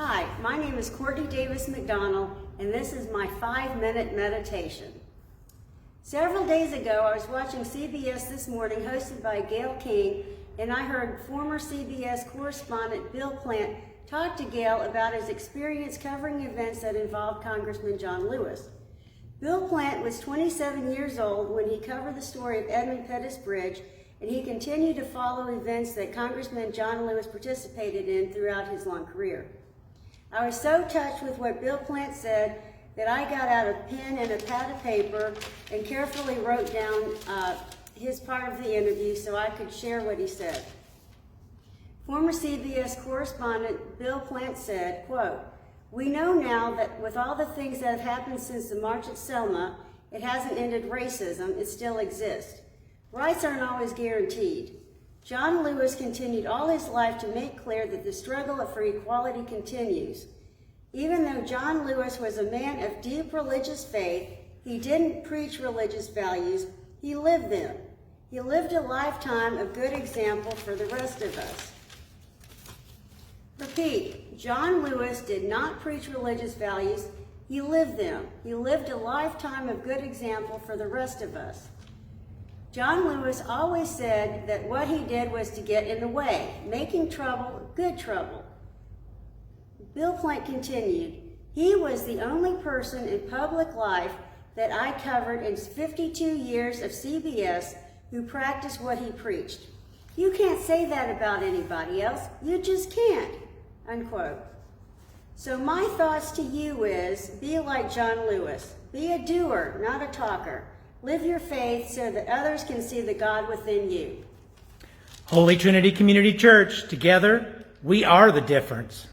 Hi, my name is Courtney Davis McDonald, and this is my 5-minute meditation. Several days ago, I was watching CBS This Morning, hosted by Gayle King, and I heard former CBS correspondent Bill Plant talk to Gayle about his experience covering events that involved Congressman John Lewis. Bill Plant was 27 years old when he covered the story of Edmund Pettus Bridge, and he continued to follow events that Congressman John Lewis participated in throughout his long career. I was so touched with what Bill Plant said that I got out a pen and a pad of paper and carefully wrote down his part of the interview so I could share what he said. Former CBS correspondent Bill Plant said, quote, "We know now that with all the things that have happened since the March at Selma, it hasn't ended racism, it still exists. Rights aren't always guaranteed. John Lewis continued all his life to make clear that the struggle for equality continues. Even though John Lewis was a man of deep religious faith, he didn't preach religious values, he lived them. He lived a lifetime of good example for the rest of us." Repeat, John Lewis did not preach religious values, he lived them. He lived a lifetime of good example for the rest of us. John Lewis always said that what he did was to get in the way, making trouble, good trouble. Bill Plant continued, "He was the only person in public life that I covered in 52 years of CBS who practiced what he preached. You can't say that about anybody else. You just can't," unquote. So my thoughts to you is, be like John Lewis. Be a doer, not a talker. Live your faith so that others can see the God within you. Holy Trinity Community Church, together, we are the difference.